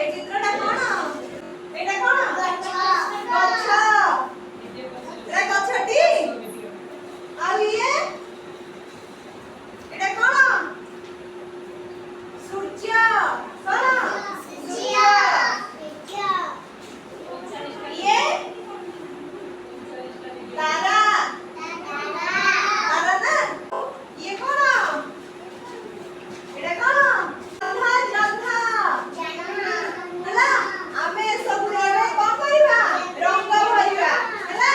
ए चित्रटा कोन एटा कोन गच्छ एटा गच्छटी आ ये एटा कोन सूर्य कोन सूर्य ये तारा तारा ना ये कोन एटा कोन जंघा जंघा हला आमे सब रे कोन करिवा रंग भरिवा हला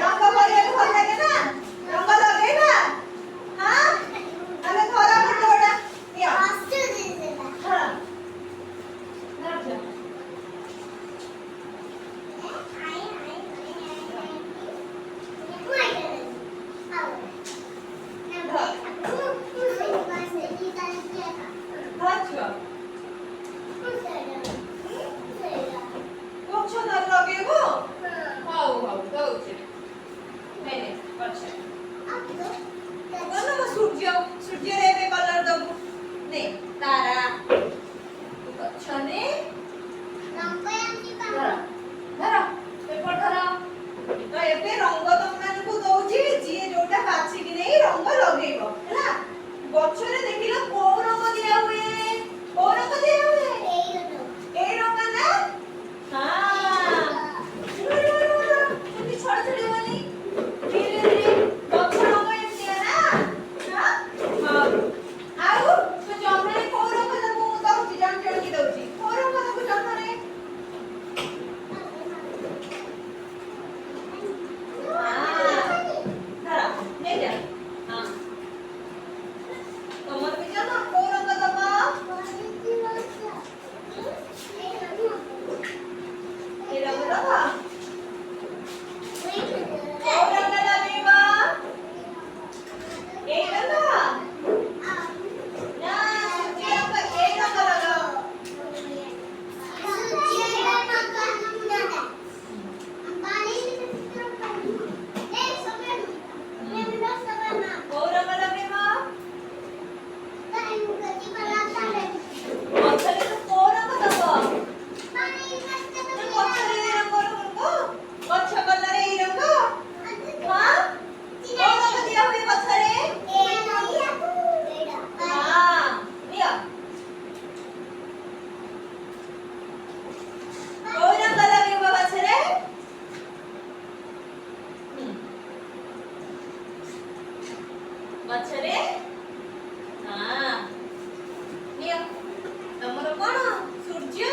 रंग भरिया भल लागे ना रंग लगेइबा हां आमे थोड़ा मोटा या आस्ते दे देला हां ना गछरे देखिला को रंग दिया हुए को रंग दिया हुए ए रंग ना हां छोटी छोटी वाली धीरे धीरे गछ रंग एमतिया ना हां आउ तो जमरे को रंग दबु दउची जण जण की दउची को रंग दबु जमरे धरा ले जा हां तमर भी जाना को रंग दबा ए रंग दबा को रंग दबेबा ए रंग ना सूर्य रंग ए रंग लगाओ सूर्य रंग का पानी ए समय ये मिलो समय ना को रंग दबेबा गछरे तो को रंग दबा पानी गछरे रंग रंग गछ कलर ए रंग हां को रंग दिया हुए गछरे हां लिया को रंग लगेबा गछरे गछरे हां निया तमरो कोन सूर्य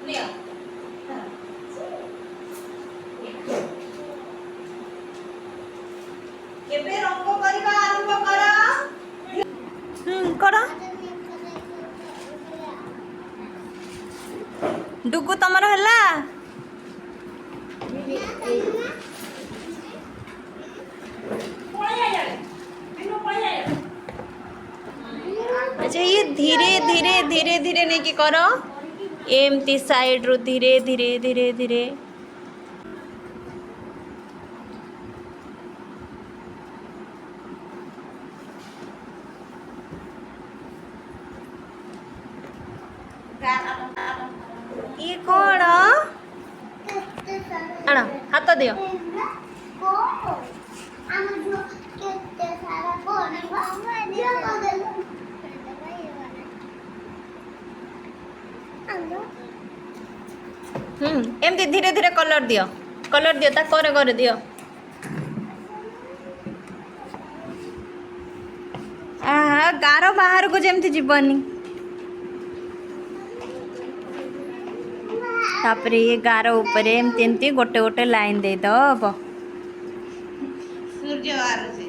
निया केबे रंग करिबा आरंभ करा करा डुगु तमरो हला अच्छा ये धीरे धीरे धीरे धीरे नहीं कि करो एमती साइड रो धीरे धीरे धीरे धीरे ये कौन आना हाथ दियो एमती धीरे धीरे कलर दियो ता करे दियो आहा गार बाहर को जेमती जीवनी तापरे ये गार ऊपर एमती एमती गोटे गोटे लाइन दे दब सूर्य बाहर से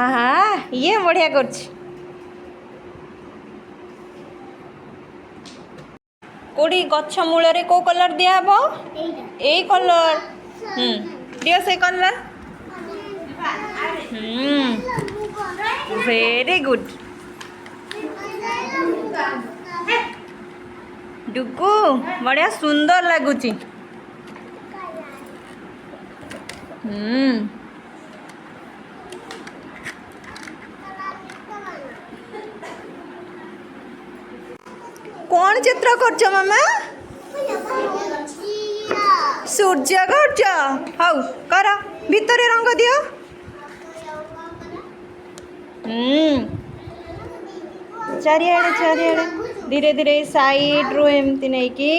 आहा ये बढ़िया कर कोड़ी गछ मूल रे को कलर दिया हबो एई कलर दियो से कलर वेरी गुड डुगु बढ़िया सुंदर लगुची कौन चित्र करछ मामा सूर्य करछ हौ कर भितरे रंग दियो चारिआडे चारिआडे धीरे धीरे साइड रू एमती नहीं कि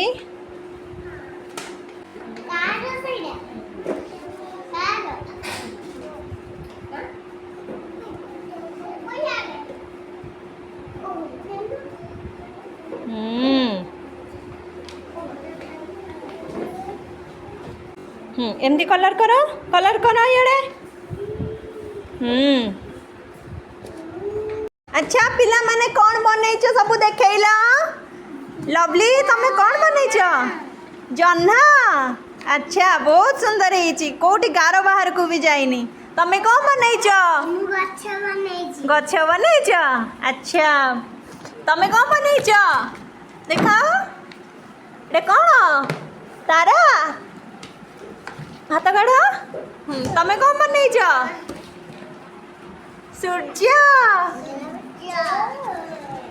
एमती कलर करो इड़े अच्छा पिला माने कौन बनैछ सब देखैला लवली तमे कौन बनैछ जन्ना अच्छा बहुत सुंदर है कोटी गार बाहर को भी जाइनी तमे कौन बनैछ गछ बनैछ अच्छा तमे कौन बनैछ देखाओ रे कौन तारा हाथ काढ़ तमे कौन बनैछ सूर्य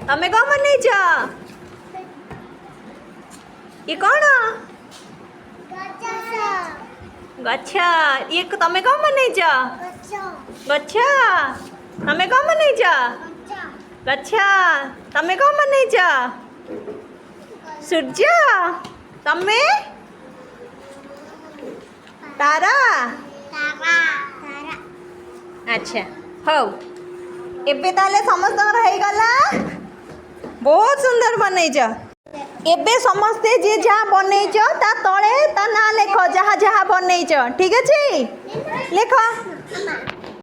तमे कौन बनैछ ये कौन गछ ये तमे कौन बनैछ गछ तमे कौन बनैछ गछ तमे कौन बनैछ सूर्य तमे तारा अच्छा हौ एबे ताले समस्त हो गला बहुत सुंदर बनैछ एबे समस्ते जे जहाँ बनैछ ता तले ता ना लेख जहाँ जहाँ बनैछ ठीक अछि लेख